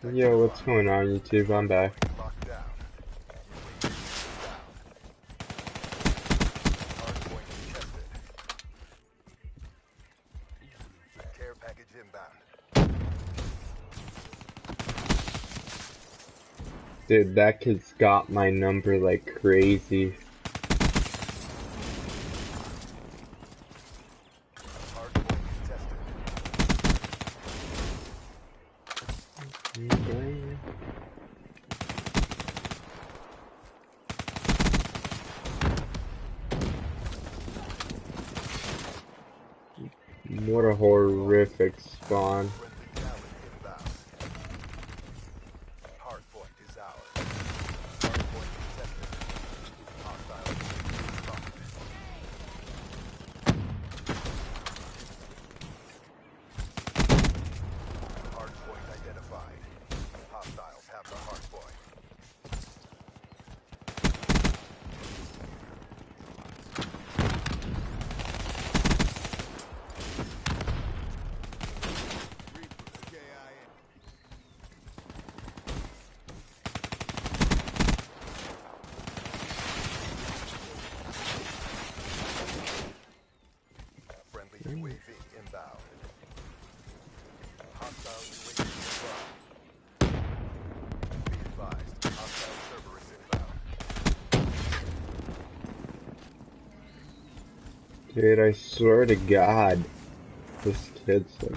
Yo, what's going on, YouTube? I'm back. Dude, that kid's got my number like crazy. What a horrific spawn. Dude, I swear to God, this kid's like...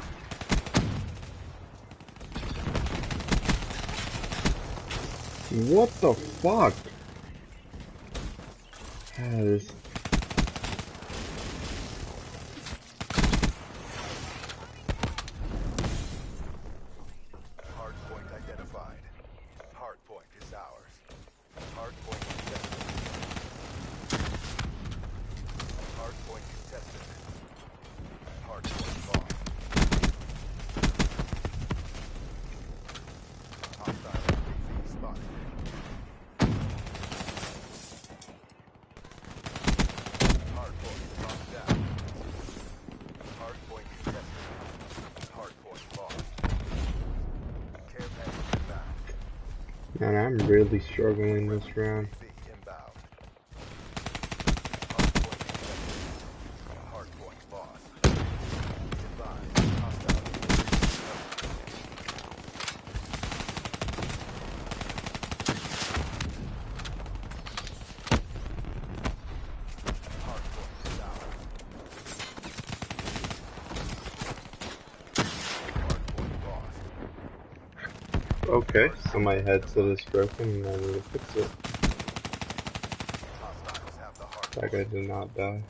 What the fuck? This... Man, I'm really struggling this round. Okay, so my headset is broken and I need to fix it. That guy did not die.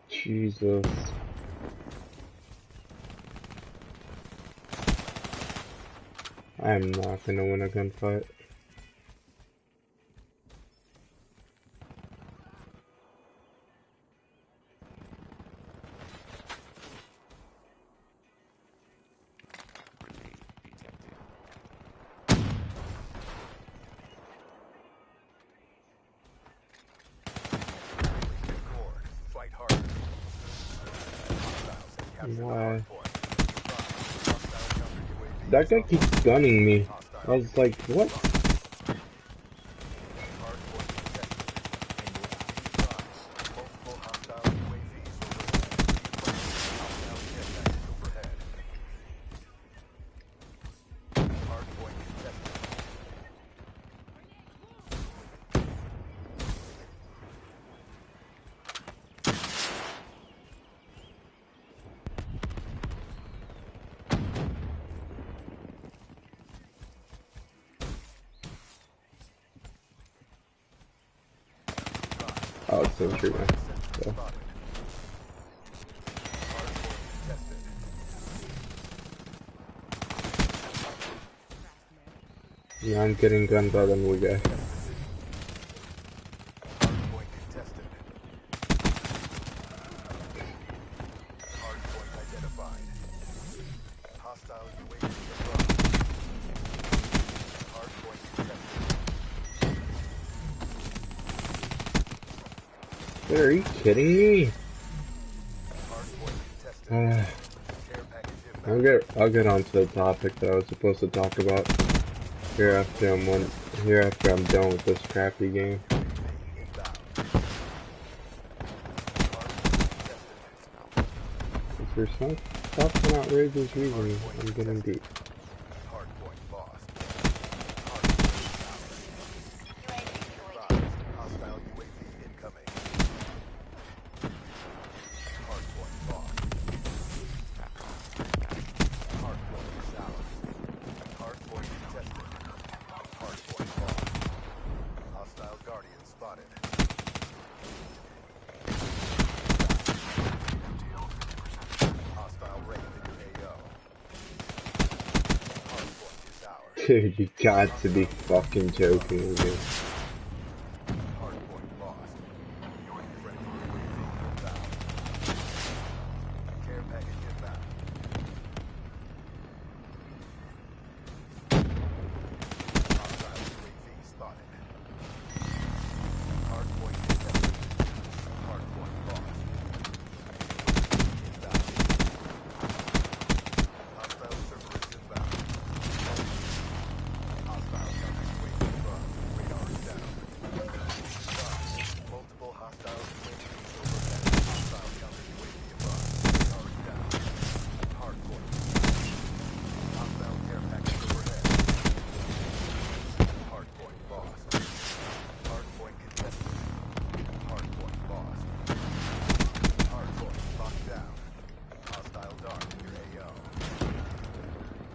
Jesus. I am not gonna win a gunfight. Why? That guy keeps gunning me. I was like, what? Oh, it's so true, man. So. Yeah, I'm getting gunned by the new guy. Are you kidding me? I'll get on to the topic that I was supposed to talk about after I'm done with this crappy game. For some stuff and outrageous reasons, I'm getting deep. Dude, you got to be fucking joking with me.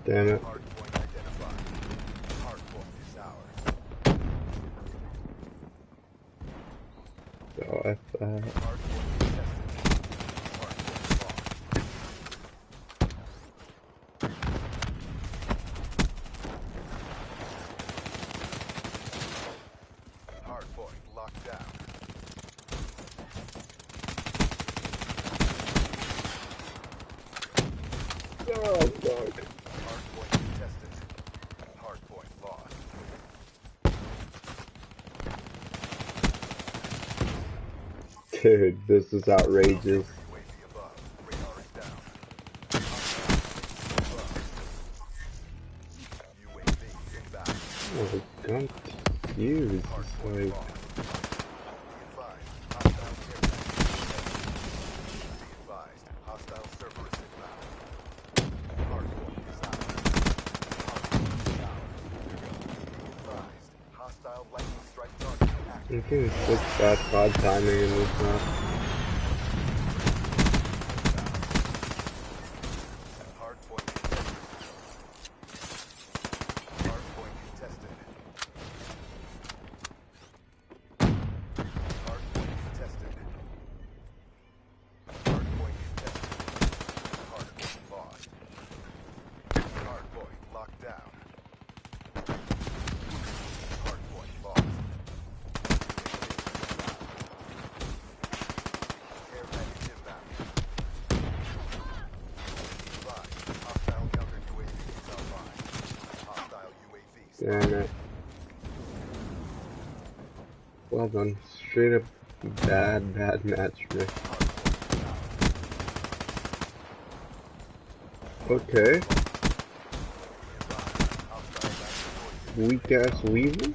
Damn it. So F that. Oh, fuck. Dude, this is outrageous. Oh, gun used. Like... I think it's just bad timing in this map. Damn it. Well done. Straight up bad match for me. Okay. Weak ass Weaver?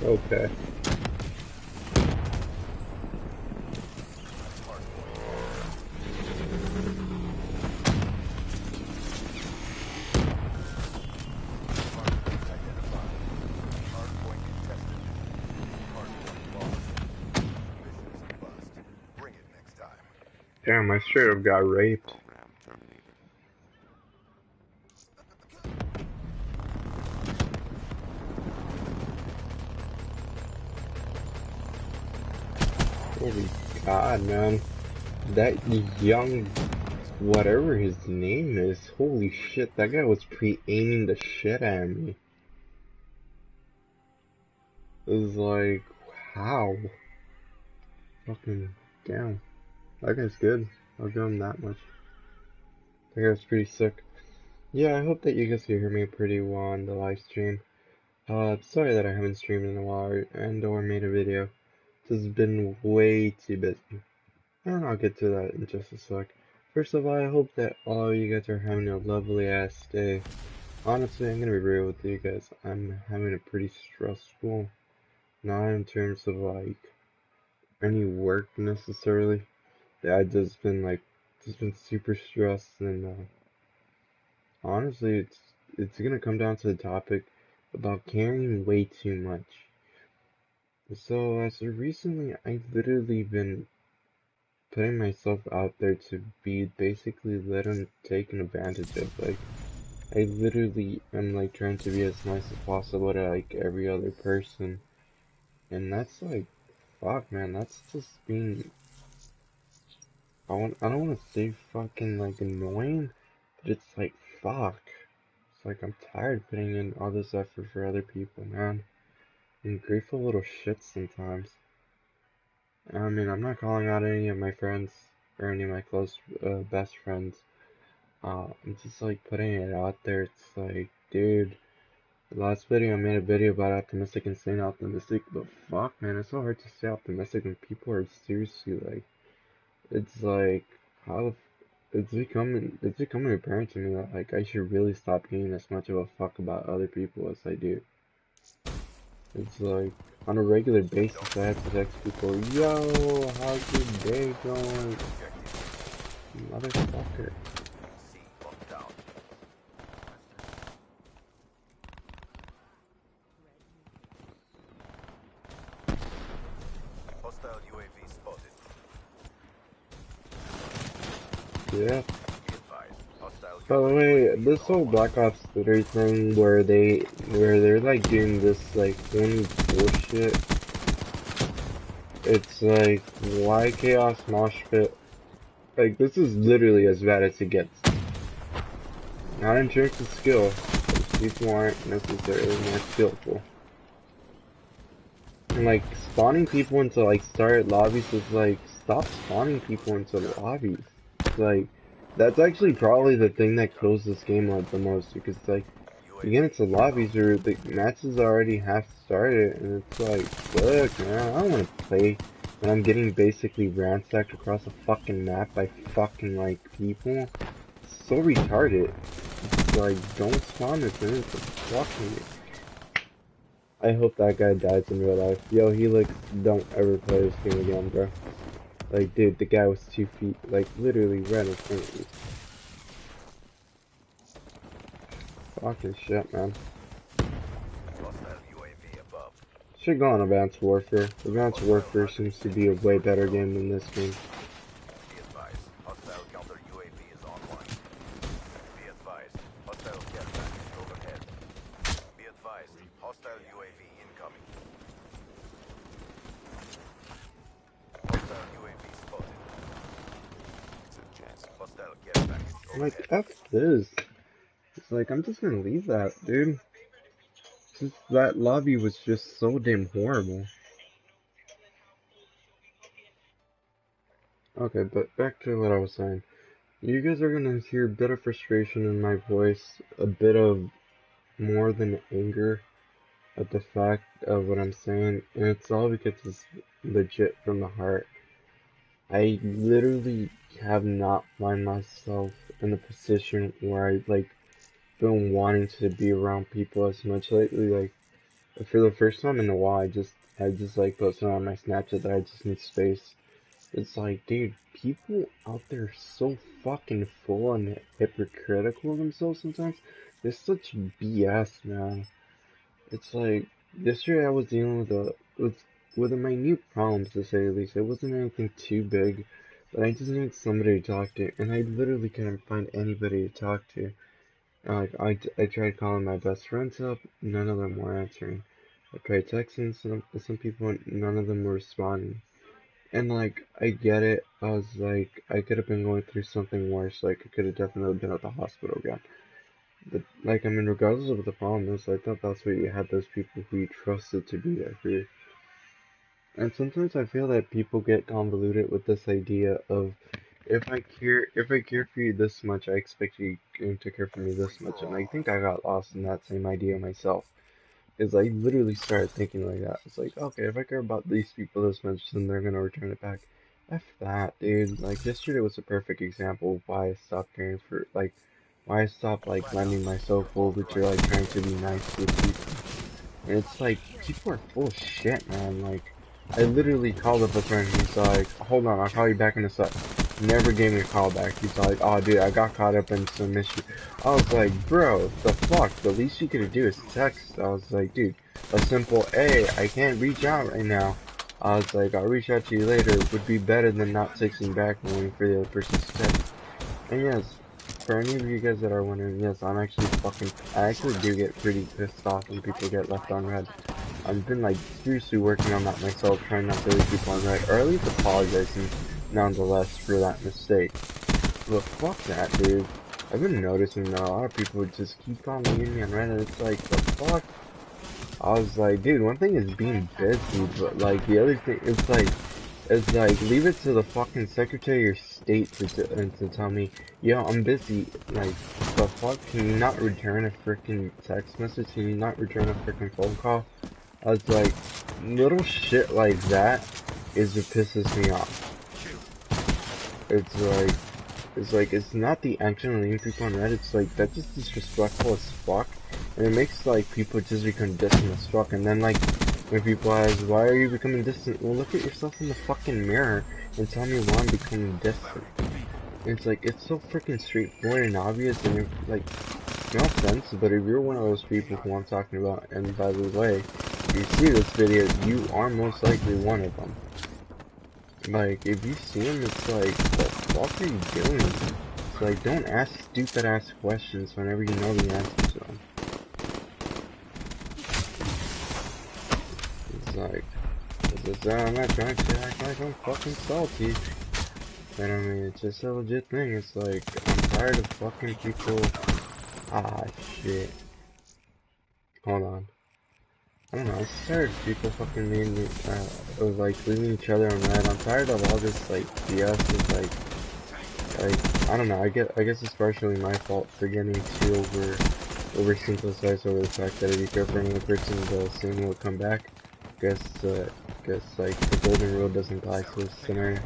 Okay. Damn, I straight up got raped. Holy God, man. That young, whatever his name is, holy shit, that guy was pre-aiming the shit at me. It was like, how? Fucking damn. That guy's good. I'll give him that much. That guy was pretty sick. Yeah, I hope that you guys can hear me pretty well on the live stream. Sorry that I haven't streamed in a while and or made a video. This has been way too busy. And I'll get to that in just a sec. First of all, I hope that all of you guys are having a lovely ass day. Honestly, I'm gonna be real with you guys. I'm having a pretty stressful, not in terms of like any work necessarily. Yeah, I just been super stressed, and honestly, it's gonna come down to the topic about caring way too much. So as of recently, I've literally been putting myself out there to be basically taken advantage of. Like, I literally am like trying to be as nice as possible to like every other person, and that's like, fuck, man, that's just being. I don't want to say fucking like annoying, but it's like, fuck. It's like I'm tired putting in all this effort for other people, man. I'm grateful little shit sometimes. I mean, I'm not calling out any of my friends or any of my close best friends. I'm just like putting it out there. It's like, dude, the last video I made a video about optimistic and staying optimistic, but fuck, man, it's so hard to stay optimistic when people are seriously like, it's like, how, it's becoming apparent to me that like I should really stop giving as much of a fuck about other people as I do. It's like, on a regular basis, I have to text people, yo, how's your day going? Motherfucker. Hostile UAV spotted. Yeah. Be advised. Hostile By the counter way, UAV this is whole online. Black Ops 3 thing where they're like doing this like phony bullshit. It's like, why Chaos Mosh Pit? Like, this is literally as bad as it gets. Not in terms of skill, because people aren't necessarily more skillful. And like, spawning people into like started lobbies is like, stop spawning people into lobbies. It's like, that's actually probably the thing that kills this game like the most, because like, you get UAV into lobbies inbound. where the matches already half started, and it's like, fuck, man, I don't want to play when I'm getting basically ransacked across a fucking map by fucking, like, people. It's so retarded. It's like, don't spawn this in, it's fucking. I hope that guy dies in real life. Yo, Helix, don't ever play this game again, bro. Like, dude, the guy was 2 feet, like, literally right in front of me. Fucking shit, man. Hostile UAV above. Should go on Advanced Warfare. Advanced Hostile Warfare hunter seems to be a sentry way better overhead. game than this game. Be advised. Hostile counter UAV is online. Be advised. Hostile care package overhead. Be advised. Hostile UAV incoming. Hostile UAV spotted. It's a chance. Hostile care package I'm like, overhead. F this. It's like, I'm just gonna leave that, dude. Just that lobby was just so damn horrible. Okay, but back to what I was saying. You guys are gonna hear a bit of frustration in my voice, a bit of more than anger at the fact of what I'm saying, and it's all because it's legit from the heart. I literally have not find myself in a position where I like been wanting to be around people as much lately. Like for the first time in a while, I just like posted on my Snapchat that I just need space. It's like, dude, people out there are so fucking full and hypocritical of themselves sometimes. It's such BS, man. It's like yesterday I was dealing with with a minute problems to say the least. It wasn't anything too big, but I just need somebody to talk to, and I literally couldn't find anybody to talk to. Like, I tried calling my best friends up, none of them were answering. I tried texting some people, and none of them were responding. And like, I get it, I was like, I could have been going through something worse, like, I could have definitely been at the hospital again. But, like, I mean, regardless of what the problem is, I thought that's what you had those people who you trusted to be there for you. And sometimes I feel that people get convoluted with this idea of if I care for you this much, I expect you to care for me this much. And I think I got lost in that same idea myself. Because I literally started thinking like that. It's like, okay, if I care about these people this much, then they're gonna return it back. F that, dude. Like, yesterday was a perfect example of why I stopped caring for, like, why I stopped, like, lending myself over to, like, trying to be nice with people. And it's like, people are full of shit, man. Like, I literally called up a friend, he's like, hold on, I'll call you back in a sec. Never gave me a call back. He's like, oh, dude, I got caught up in some issue. I was like, bro, the fuck? The least you could do is text. I was like, dude, a simple, hey, I can't reach out right now. I was like, I'll reach out to you later would be better than not texting back and waiting for the other person to text. And yes, for any of you guys that are wondering, yes, I actually do get pretty pissed off when people get left on red. I've been like seriously working on that myself, trying not to leave people on red, or at least apologizing nonetheless for that mistake. But fuck that, dude. I've been noticing that a lot of people just keep on leaving me on red, and it's like, the fuck? I was like, dude, one thing is being busy, but like the other thing, it's like leave it to the fucking Secretary of State to tell me, yo, I'm busy. Like, the fuck? Can you not return a freaking text message? Can you not return a freaking phone call? I was like, little shit like that is what pisses me off. It's like, it's not the action of leaving people on red, it's like, that's just disrespectful as fuck, and it makes, like, people just become distant as fuck, and then, like, when people ask, why are you becoming distant? Well, look at yourself in the fucking mirror, and tell me why I'm becoming distant. And it's like, it's so freaking straightforward and obvious, and you're, like, no offense, but if you're one of those people who I'm talking about, and by the way, if you see this video, you are most likely one of them. Like, if you see him, it's like, what the fuck are you doing? It's like, don't ask stupid ass questions whenever you know the answer to them. It's like, I'm not trying to act like I'm fucking salty. But I mean, it's just a legit thing. It's like, I'm tired of fucking people. Ah, shit. Hold on. I don't know, I'm just tired of people fucking of like leaving each other on red. I'm tired of all this like BS. It's like I don't know. I guess it's partially my fault for getting too oversimplified over the fact that if you care for another person, the same will come back. Guess like the golden rule doesn't apply to this scenario.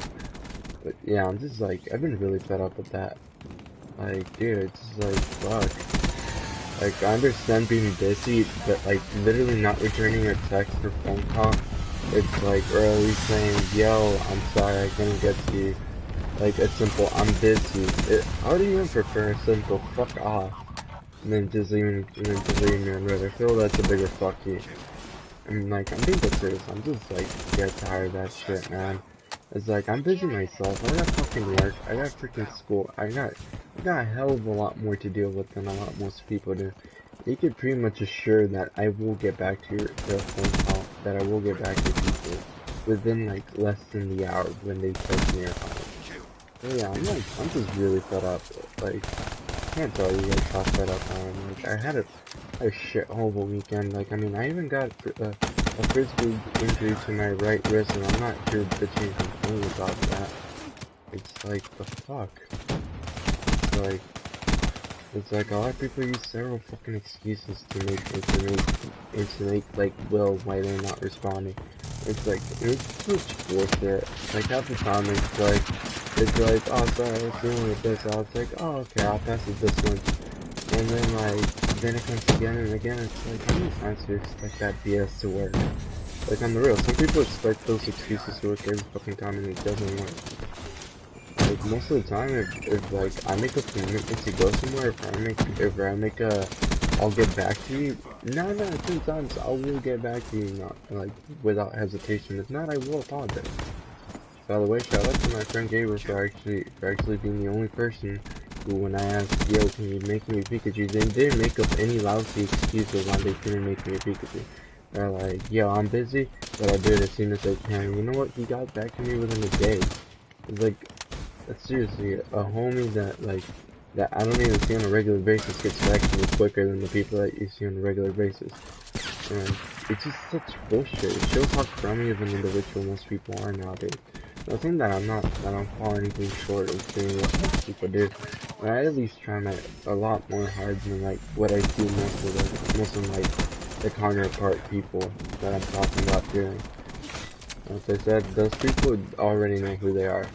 But yeah, I'm just like I've been really fed up with that. Like, dude, it's just like fuck. Like, I understand being busy, but like literally not returning a text or phone call. It's like, or at least saying, yo, I'm sorry, I couldn't get to you. Like, a simple, I'm busy. I would even prefer a simple, fuck off, and then just leaving me on red. I feel that's a bigger fuck you. I'm like, I'm being dead serious. I'm just like, get tired of that shit, man. It's like, I'm busy myself. I got fucking work. I got freaking school. I got a hell of a lot more to deal with than a lot most people do. You can pretty much assure that I will get back to the phone call, that I will get back to people within like less than the hour when they text me or call. So yeah, I'm just really fed up. Like, I can't tell you guys how fed up I am. Like, I had a shithole of a weekend. Like, I mean, I even got a frisbee injury to my right wrist, and I'm not here bitching and complaining about that. It's like, the fuck? It's like, it's like a lot of people use several fucking excuses to make like, well, why they're not responding. It's like, it's just bullshit. Like, half the time it's like, oh, sorry, I was dealing with this. I was like, oh, okay, I'll pass it this one. And then, like, then it comes again and again. It's like, how many times do you expect that BS to work? Like, on the real, some people expect those excuses to work every fucking time and it doesn't work. Like, most of the time, if like, I make a commitment to go somewhere, if I make a, I'll get back to you, 9 out of 10 times, I will get back to you, not, like, without hesitation. If not, I will apologize. by the way, shout out to my friend Gabriel for actually being the only person who, when I asked, yo, can you make me a Pikachu, they didn't make up any lousy excuses why they couldn't make me a Pikachu. They're like, yo, I'm busy, but I'll do it as soon as I can. And you know what? He got back to me within a day. It's like, that's seriously a homie that I don't even see on a regular basis gets back to me quicker than the people that you see on a regular basis. And it's just such bullshit. It shows how crummy of an individual most people are nowadays. I think that I'm falling anything short of doing what most people do. But I at least try a lot more hard than like what I see most of like the counterpart people that I'm talking about doing. As I said, those people already know who they are.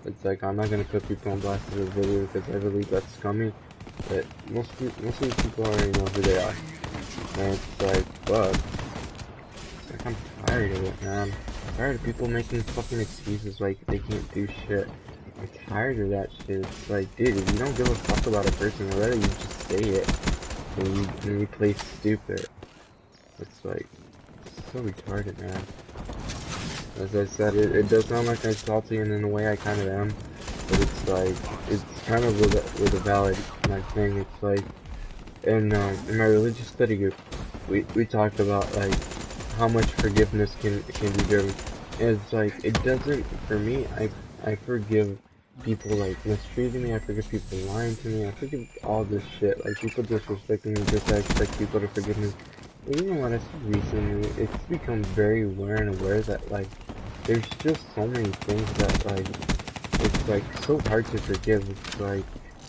It's like, I'm not gonna put people on blast in this video because I believe that's scummy, but most of these people already know who they are. And it's like, fuck. It's like, I'm tired of it, man. I'm tired of people making fucking excuses like they can't do shit. I'm tired of that shit. It's like, dude, if you don't give a fuck about a person, I'd rather you just say it than you play stupid. It's like, it's so retarded, man. As I said, it does sound like I'm salty, and in a way I kind of am, but it's like, it's kind of with a valid like thing. It's like, in my religious study group, we talked about like how much forgiveness can be given, and it's like, it doesn't, for me, I forgive people like mistreating me, I forgive people lying to me, I forgive all this shit, like people disrespecting me, just I expect people to forgive me. And you know what I said recently, it's become very aware and aware that like, there's just so many things that like, it's like so hard to forgive. It's like,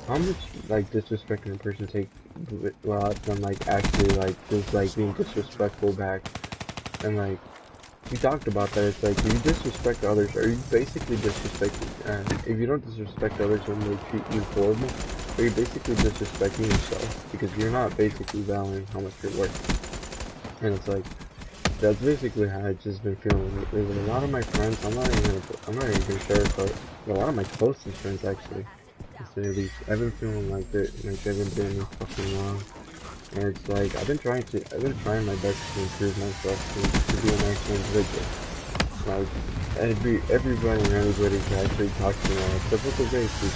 how much like disrespect can a person take without them like actually like just like being disrespectful back. And like, we talked about that, it's like, if you disrespect others, or you basically disrespecting, if you don't disrespect others when they treat you horrible, or you're basically disrespecting yourself, because you're not basically valuing how much you're worth. And it's like, that's basically how I've just been feeling. There's a lot of my friends, I'm not even gonna share it, but a lot of my closest friends actually, to say at least, I've been feeling like they've been doing me fucking wrong. And it's like, I've been trying my best to improve myself, to be a nice individual. Like, everybody and anybody can actually talk to me on a typical basis,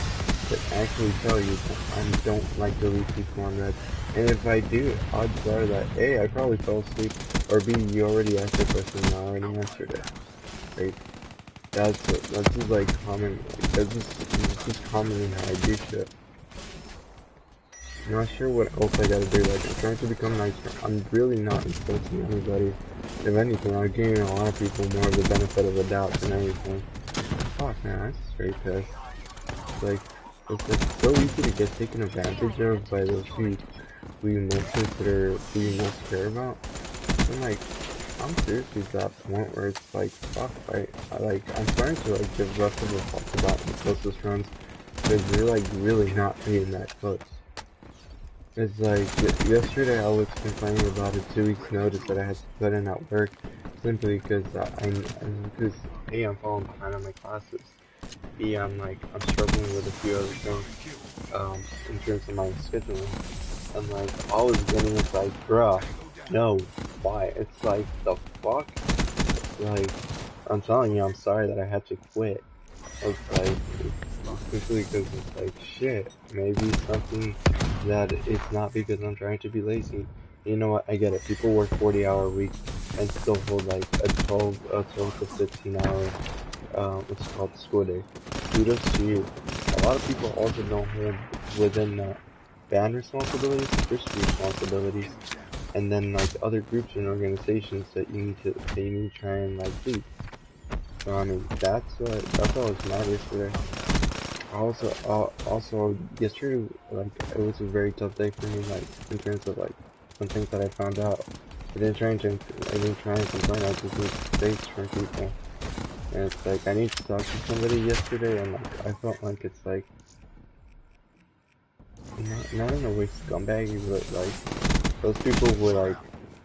but actually tell you that I don't like to leave people on red. And if I do, odds are that A, I probably fell asleep, or B, you already asked the question and I already answered it. Right? That's just like common, like, it's just common in how I do shit. I'm not sure what else I gotta do, like, I'm trying to become nicer. I'm really not insulting anybody. If anything, I'm giving a lot of people more of the benefit of the doubt than anything. Fuck, man, I'm straight pissed. Like, it's like so easy to get taken advantage of by those who you most consider, who you most care about. And like, I'm seriously at that point where it's like, fuck, I'm starting to like give less of a fuck about my closest friends, because they're like really not being that close. It's like, yesterday I was complaining about a 2 weeks notice that I had to put in at work, simply because because A, I'm falling behind on my classes, B, I'm struggling with a few other things, in terms of my scheduling, and like, all I was getting is like, bruh, no, why? It's like, the fuck? Like, I'm telling you, I'm sorry that I had to quit. It's like, it's simply because it's like, shit, maybe something that it's not because I'm trying to be lazy. You know what, I get it, people work 40-hour weeks and still hold like a 12 to 15 hour, what's it called, school day. Kudos to you. A lot of people also don't hold within that band responsibilities, Christian responsibilities, and then like other groups and organizations that you need to try and like lead. So I mean, that's all that's matters today. Also yesterday, like, it was a very tough day for me, like, in terms of like some things that I found out. I didn't try and complain. I just need space from people, and it's like I need to talk to somebody yesterday, and like I felt like it's like not in a way scumbaggy, but like those people who like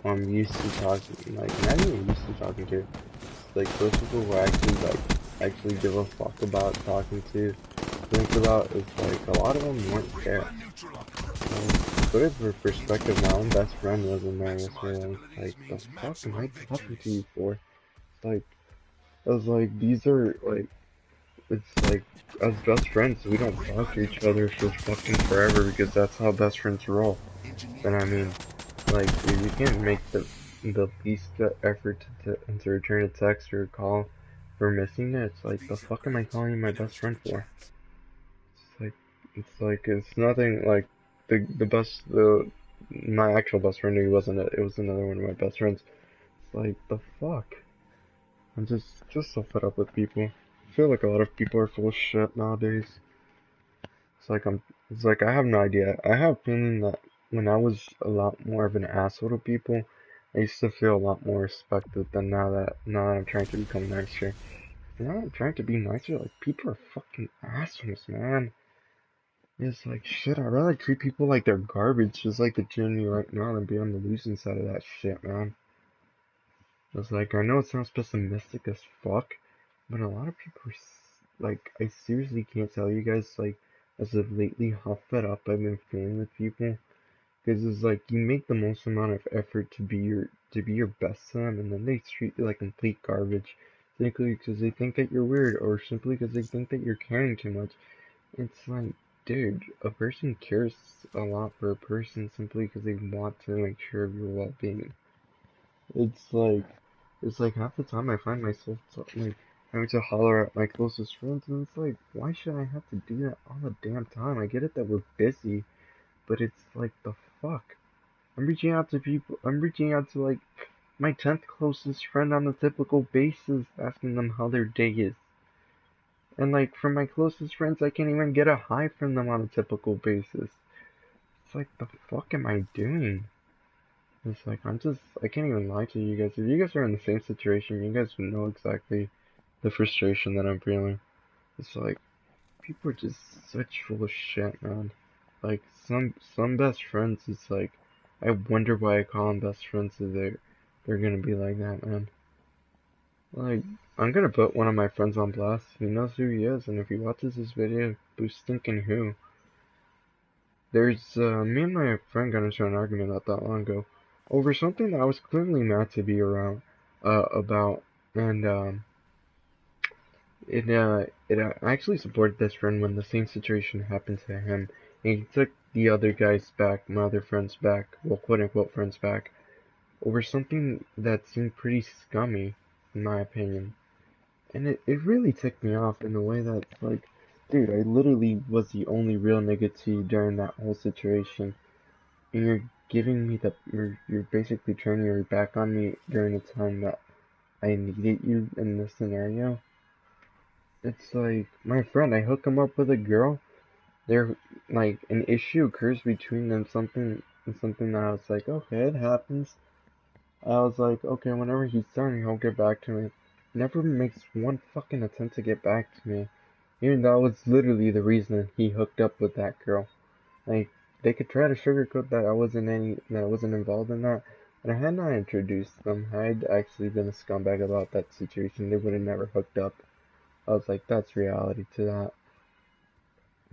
I'm used to talking, like not even used to talking to. Like those people who actually give a fuck about talking to, think about, is like a lot of them weren't there. Put it for perspective, my own best friend wasn't there yesterday. Like, the fuck am I talking to you for? Like, I was like, these are like, it's like, as best friends, we don't talk to each other for fucking forever because that's how best friends roll. But I mean, like, if you can't make the least effort to return a text or a call for missing it, it's like, the fuck am I calling you my best friend for? It's like, it's nothing like my actual best friend. He wasn't it. It was another one of my best friends. It's like, the fuck. I'm just so fed up with people. I feel like a lot of people are full of shit nowadays. It's like it's like I have no idea. I have a feeling that when I was a lot more of an asshole to people, I used to feel a lot more respected than now that I'm trying to become nicer. Now I'm trying to be nicer, like people are fucking assholes, man. It's like shit, I'd rather treat people like they're garbage, just like the Jimmy right now, than be on the losing side of that shit, man. It's like I know it sounds pessimistic as fuck, but a lot of people are like, I seriously can't tell you guys, like, as of lately, how fed up I've been feeling with people. Because it's like, you make the most amount of effort to be your best to them, and then they treat you like complete garbage, simply because they think that you're weird, or simply because they think that you're caring too much. It's like, dude, a person cares a lot for a person simply because they want to make sure of your well-being. It's like, half the time I find myself like having to holler at my closest friends, and it's like, why should I have to do that all the damn time? I get it that we're busy, but it's like, the fuck. I'm reaching out to people. I'm reaching out to like my 10th closest friend on a typical basis, asking them how their day is. And like from my closest friends, I can't even get a hi from them on a typical basis. It's like, the fuck am I doing? It's like, I can't even lie to you guys. If you guys are in the same situation, you guys would know exactly the frustration that I'm feeling. It's like, people are just such full of shit, man. Like, some best friends, it's like, I wonder why I call them best friends if they're gonna be like that, man. Like, I'm gonna put one of my friends on blast. He knows who he is, and if he watches this video, who stinking who? Me and my friend got into an argument not that long ago over something that I was clearly mad to be around, about, and, I actually supported this friend when the same situation happened to him, and he took the other guy's back, my other friend's back, well, quote unquote friend's back, over something that seemed pretty scummy, in my opinion. And it really ticked me off in a way that, like, dude, I literally was the only real nigga to you during that whole situation, and you're giving me you're basically turning your back on me during a time that I needed you in this scenario. It's like, my friend, I hook him up with a girl. They're like, an issue occurs between them, something that I was like, okay, it happens. I was like, okay, whenever he's done, he'll get back to me. Never makes one fucking attempt to get back to me. Even though that was literally the reason he hooked up with that girl. Like, they could try to sugarcoat that I wasn't involved in that. But I had not introduced them. I had actually been a scumbag about that situation. They would have never hooked up. I was like, that's reality to that.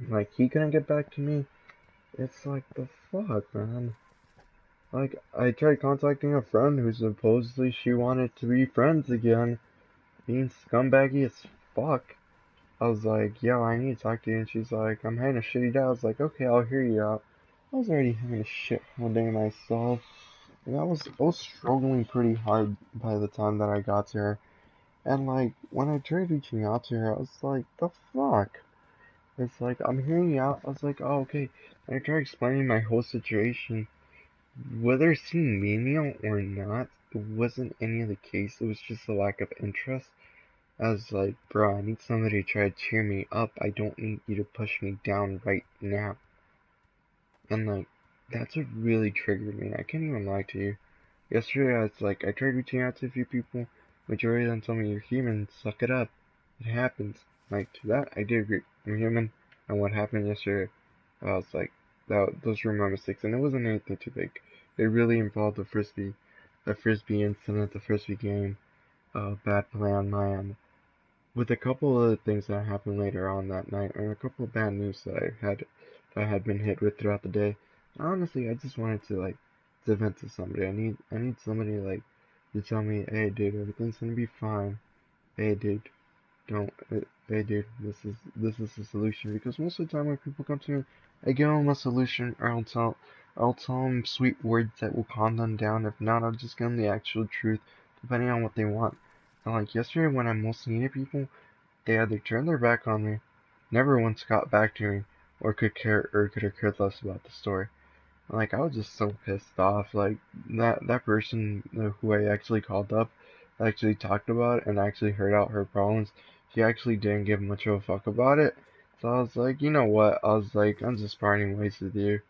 Like, he couldn't get back to me. It's like, the fuck, man. Like, I tried contacting a friend who supposedly she wanted to be friends again, being scumbaggy as fuck. I was like, yo, I need to talk to you, and she's like, I'm having a shitty day. I was like, okay, I'll hear you out. I was already having a shit one day myself, and I was struggling pretty hard by the time that I got to her. And like, when I tried reaching out to her, I was like, the fuck? It's like, I'm hearing you out. I was like, oh, okay. And I tried explaining my whole situation. Whether it seemed menial or not, it wasn't any of the case. It was just a lack of interest. I was like, bro, I need somebody to try to cheer me up. I don't need you to push me down right now. And like, that's what really triggered me. I can't even lie to you. Yesterday, I was like, I tried reaching out to a few people. Majority of them told me, you're human, suck it up. It happens. Like, to that, I did agree. I'm human. And what happened yesterday, I was like, those were my mistakes. And it wasn't anything too big. It really involved the frisbee incident, the frisbee game, bad play on my end. With a couple of things that happened later on that night, and a couple of bad news that I had been hit with throughout the day. Honestly, I just wanted to like to vent to somebody. I need somebody like to tell me, hey dude, everything's gonna be fine. Hey dude, don't. Hey, dude, this is the solution. Because most of the time when people come to me, I give them a solution, or I'll tell them sweet words that will calm them down. If not, I'll just give them the actual truth, depending on what they want. And like yesterday, when I most needed people, they either turned their back on me, never once got back to me, or could have cared less about the story. Like, I was just so pissed off. Like, that person who I actually called up, actually talked about it, and actually heard out her problems, she actually didn't give much of a fuck about it. So I was like, you know what? I was like, I'm just parting ways with you.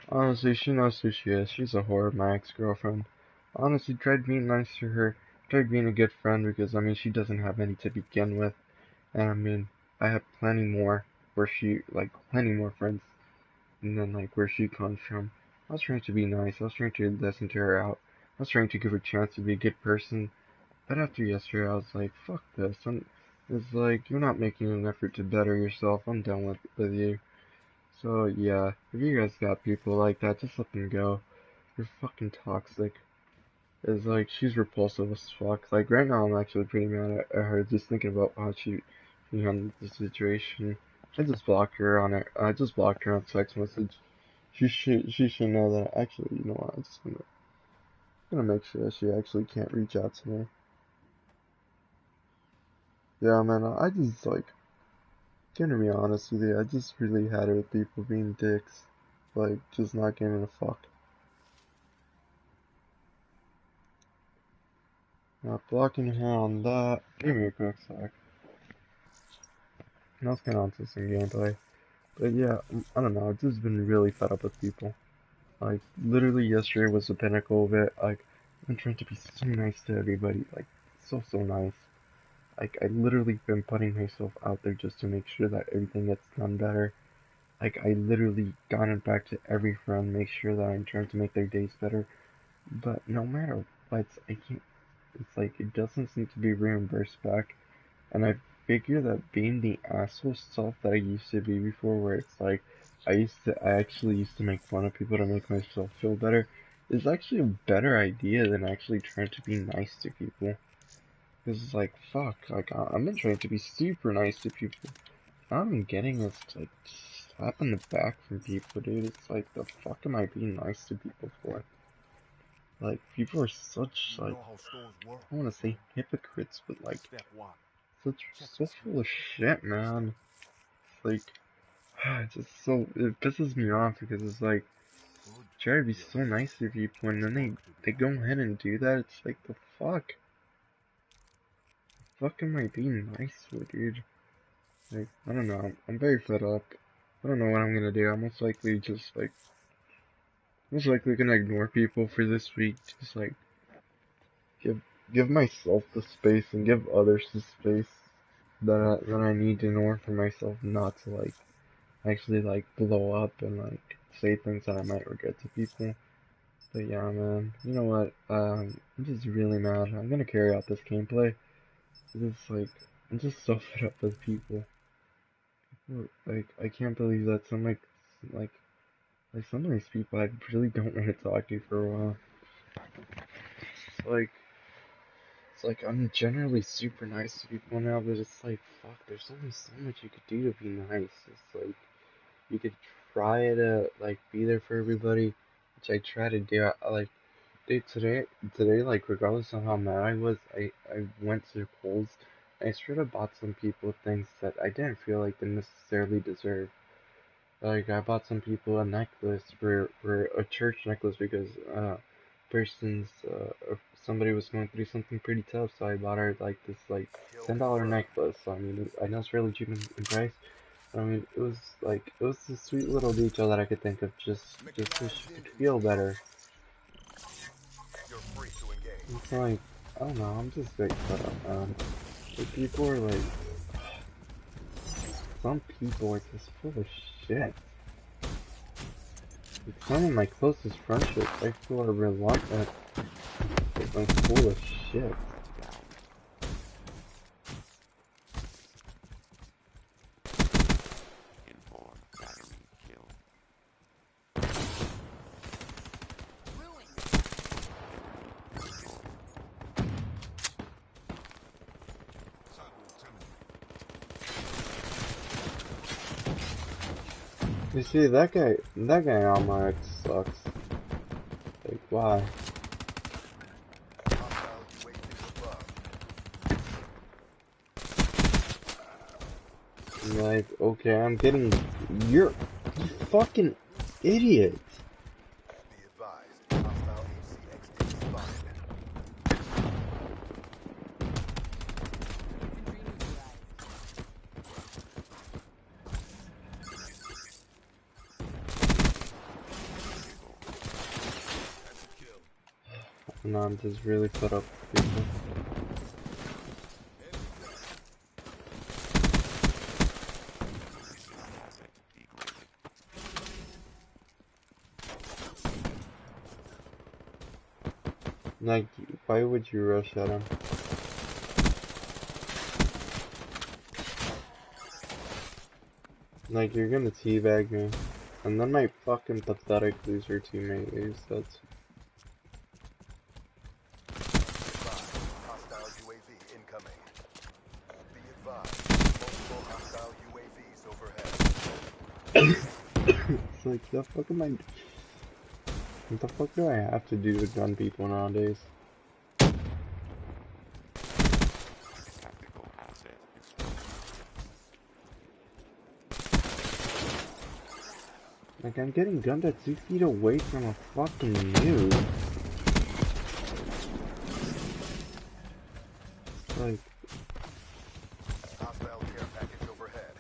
Honestly, she knows who she is. She's a whore, my ex-girlfriend. Honestly, tried being nice to her, tried being a good friend, because, I mean, she doesn't have any to begin with. And, I mean, I have plenty more, plenty more friends and then like where she comes from. I was trying to be nice. I was trying to listen to her out. I was trying to give her a chance to be a good person. But after yesterday, I was like, fuck this. It's like you're not making an effort to better yourself. I'm done with you. So yeah, if you guys got people like that, just let them go. You're fucking toxic. It's like she's repulsive as fuck. Like right now, I'm actually pretty mad at her just thinking about how she handled the situation. I just blocked her on it. I just blocked her on text message. She should know that. Actually, you know what? I'm just gonna make sure that she actually can't reach out to me. Yeah, man. I just like gonna be honest with you. I just really had it with people being dicks, like just not giving a fuck. Not blocking her on that. Give me a quick sec. Let's get on to some gameplay. But yeah, I don't know. I've just been really fed up with people. Like literally yesterday was the pinnacle of it. Like I'm trying to be so nice to everybody. Like so nice. Like, I literally been putting myself out there just to make sure that everything gets done better. Like, I literally gotten back to every friend, make sure that I'm trying to make their days better. But no matter what, I can't, it's like, it doesn't seem to be reimbursed back. And I figure that being the asshole self that I used to be before, where it's like, I actually used to make fun of people to make myself feel better, is actually a better idea than actually trying to be nice to people. Cause it's like, fuck, like, I've been trying to be super nice to people. All I'm getting is, like, slap in the back from people, dude. It's like, the fuck am I being nice to people for? Like, people are such, like, I wanna say hypocrites, but, like, so full of shit, man. It's like, it's just so, it pisses me off because it's like, try to be so nice to people and then they go ahead and do that. It's like, the fuck? The fuck am I being nice for, dude? Like, I don't know. I'm very fed up. I don't know what I'm gonna do. I'm most likely gonna ignore people for this week. Just like give give myself the space and give others the space that I need in order for myself not to like actually like blow up and like say things that I might regret to people. But yeah, man. You know what? I'm just really mad. I'm gonna carry out this gameplay. It's like I'm just so fed up with people. Like I can't believe that like some of these people I really don't want to talk to for a while. It's like I'm generally super nice to people now, but it's like fuck. There's only so much you could do to be nice. It's like you could try to like be there for everybody, which I try to do. Like dude, today like regardless of how mad I was, I went to Kohl's. I straight up bought some people things that I didn't feel like they necessarily deserved. Like I bought some people a necklace for a church necklace because person's somebody was going through something pretty tough, so I bought her like this like Kill $10 confirmed. necklace. So, I mean, I know it's really cheap in price. But, I mean, it was a sweet little detail that I could think of just so she could feel better. You're free to engage. It's like I don't know, I'm just very fed up, man. Like people are like some people are just full of shit. Like some of my closest friendships I feel are reluctant. Like full of shit. You see, that guy on my X sucks. Like, why? Hostile UAV above. Like, okay, I'm getting... You're... You fucking idiot! Be advised, hostile HCXD spotted. No, I'm just really fed up with people. Like, why would you rush at him? Like, you're gonna teabag me. And then my fucking pathetic loser teammate leaves, that's... Hostile UAV incoming. Be advised, multiple hostile UAVs overhead. It's like, the fuck am I... What the fuck do I have to do to gun people nowadays? Like, I'm getting gunned at 2 feet away from a fucking noob. Like... Hostile care package overhead.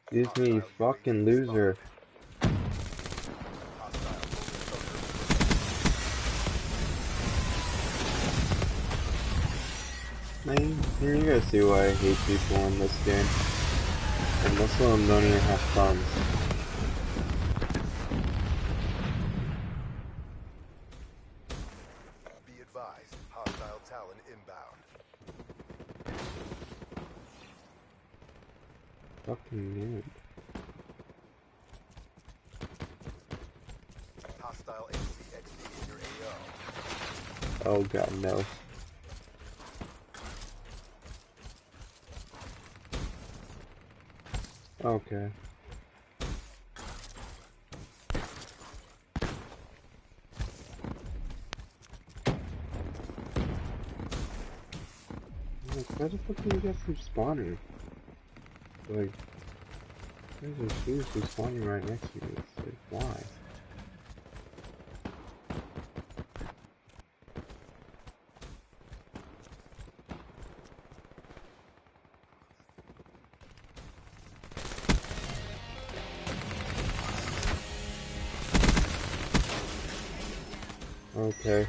Excuse me, you fucking loser. Man, you guys see why I hate people in this game. And most of them don't even have thumbs. Be advised, hostile Talon inbound. Fucking noob. Hostile HCXD in your AO. Oh god, no. Okay. Like, why the fuck do you guys keep spawning? Like, there's a seriously spawning right next to me. It's like, why? Okay.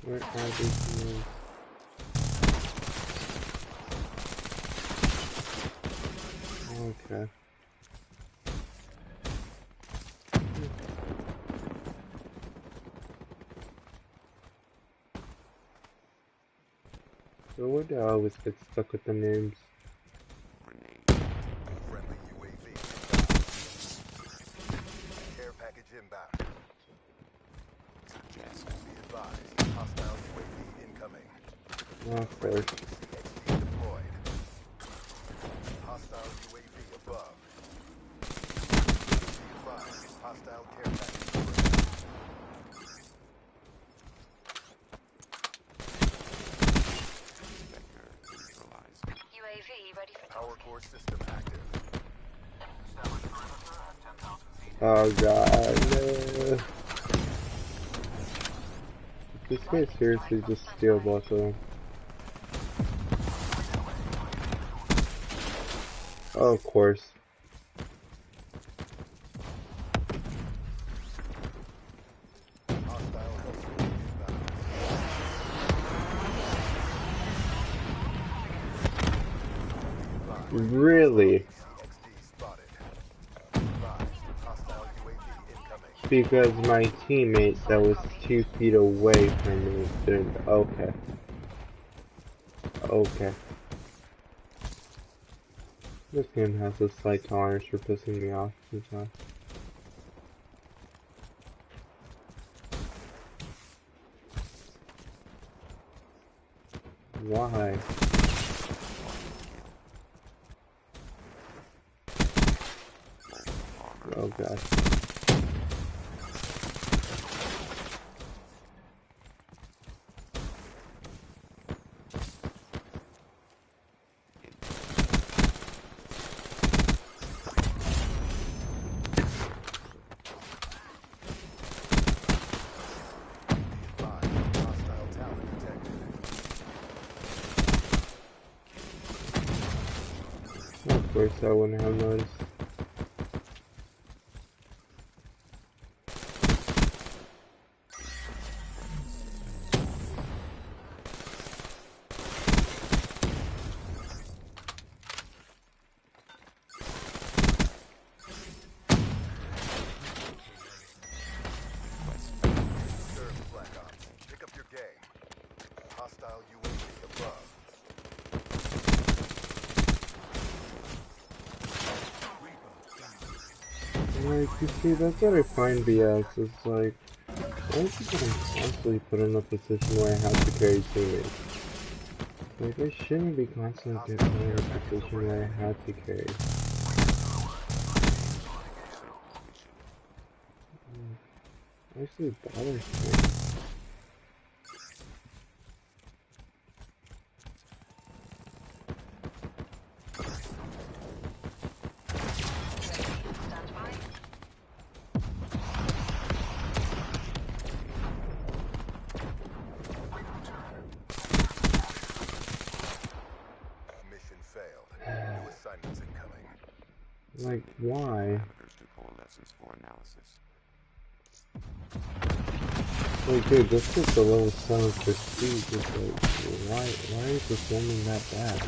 Where are these things? Okay. So where do I always get stuck with the names? Friendly UAV inbound. Care package inbound. Be advised, hostile UAV incoming. Oh, first. HCXD deployed. Hostile UAV above. Be advised, hostile care package overhead. UAV ready for Power core system active. Oh god, no. This guy seriously just steal both of them. Oh, of course. Hostile Hellstorm inbound. Really? CXD spotted. Advised, hostile UAV incoming. Because my teammate that was 2 feet away from me didn't. Okay. Okay. This game has a slight tolerance for pissing me off sometimes. Why? Oh god. Advised, hostile tower detected. Of course I wouldn't have noticed. Serve Black Ops. Pick up your game. Hostile UAV above. Like, you see, that's what I find BS. It's like, why is it that I'm constantly put in a position where I have to carry teammates? Like, I shouldn't be constantly getting Hostile put in care a package position where overhead. I have to carry. Actually bothers me. Stand by. Mission failed. New assignments incoming. Like, why? Parameters to coalescence for analysis. Like, dude, just get the level 7 prestige. It's like, why is this woman that bad?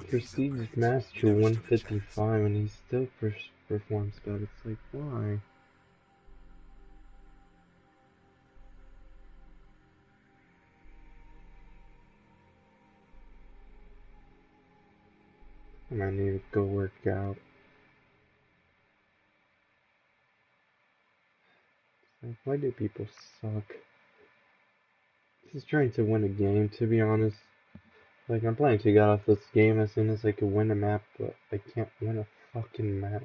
Prestige Master 155 and he still performs bad. It's like, why? I might need to go work out. Like, why do people suck? Just trying to win a game, to be honest. Like, I'm planning to get off this game as soon as I can win a map, but I can't win a fucking map.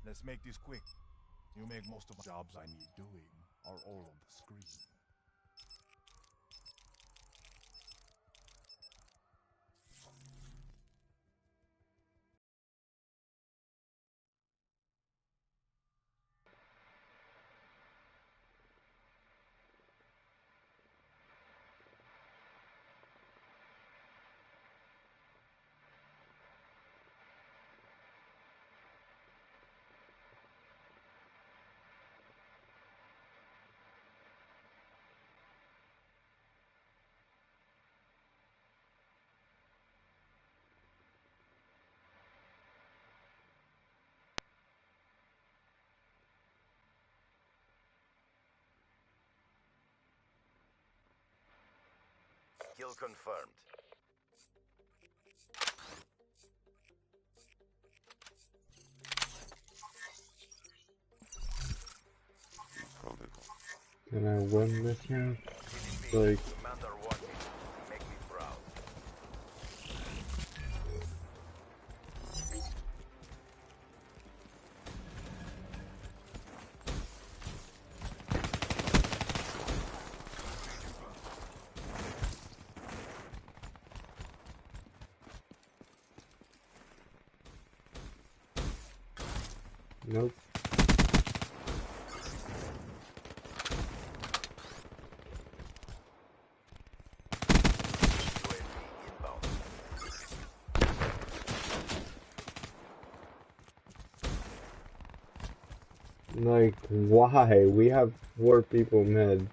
Let's make this quick. You make most of the jobs I need doing are all on the screen. Kill confirmed. Can I win this now? CDP, Like, Commander watching. Make me proud. nope. Like, why? We have 4 people mid.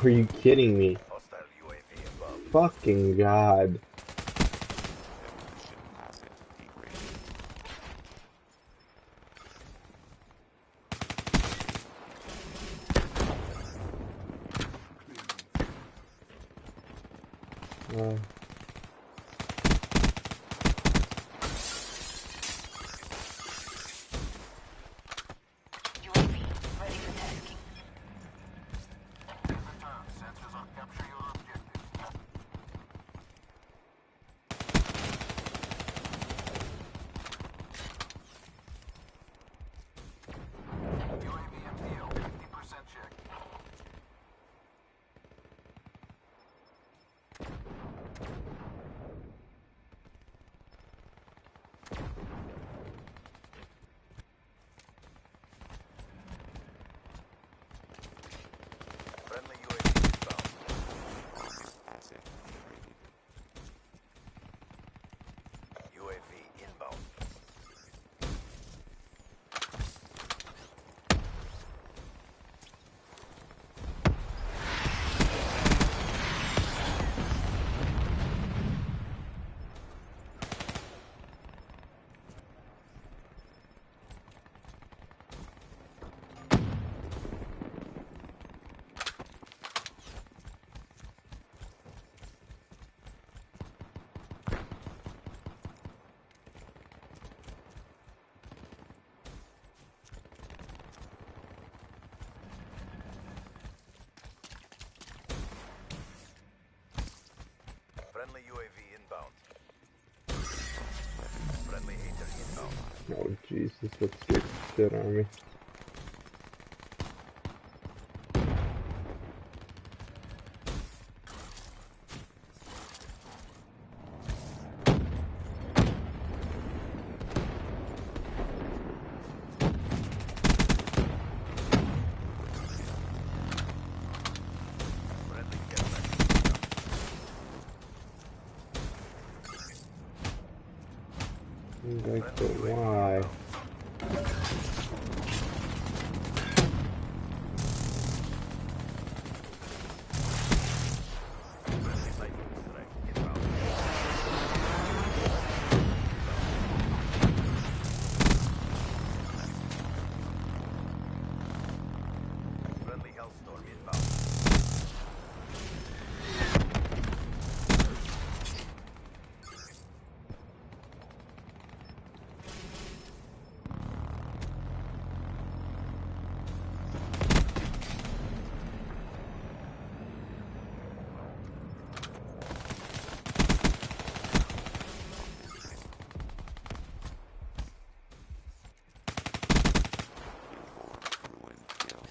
Are you kidding me? Fucking God. Uh, UAV ready for tasking. Sensors on capture your objective. UAV MPO 50% check. Friendly UAV inbound. Asset degraded. UAV inbound. Friendly UAV inbound. Friendly hater inbound. oh Jesus, that scared the shit out of me. Friendly care package. Like, but why? Friendly Titan strike inbound. Friendly Hellstorm inbound. Ruin kill.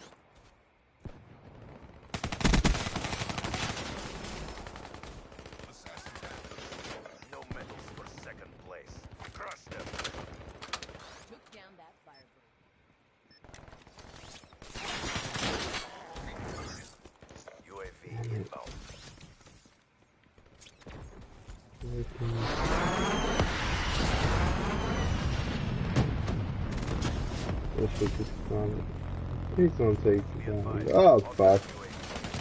No medals for second place. Crush them. Took down that firebird. UAV inbound. This was just fun. Please don't take Be the bomb. advised, Oh, hostile fuck. UAV in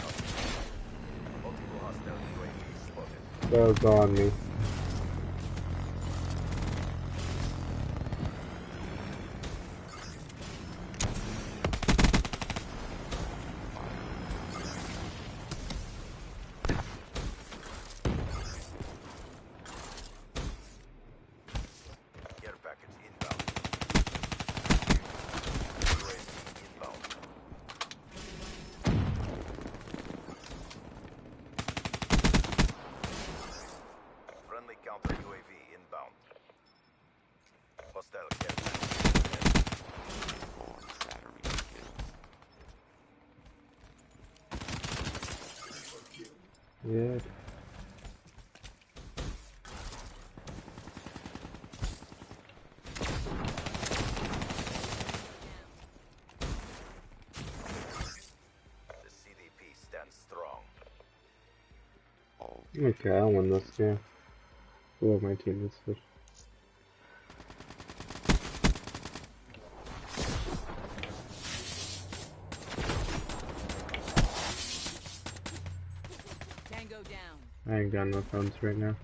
custody. Multiple hostile UAVs spotted. That was on me. Care package inbound. UAV inbound. Friendly counter UAV inbound. Hostile care package. Four battery kill. Yeah. The CDP stands strong. All Okay, I'll win this game. Well, my teammates did. Tango down. I ain't got no phones right now.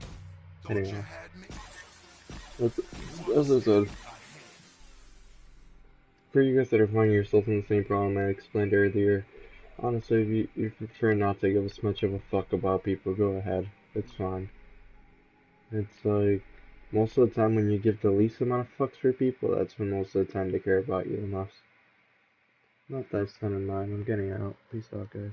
Thought you Anyway, had me. that's, as I said, for you guys that are finding yourself in the same problem I explained earlier, honestly, if you prefer not to give as much of a fuck about people, go ahead. It's fine. It's like, most of the time when you give the least amount of fucks for people, that's when most of the time they care about you the most. Not that 7 and 9, I'm getting out. Peace out, guys.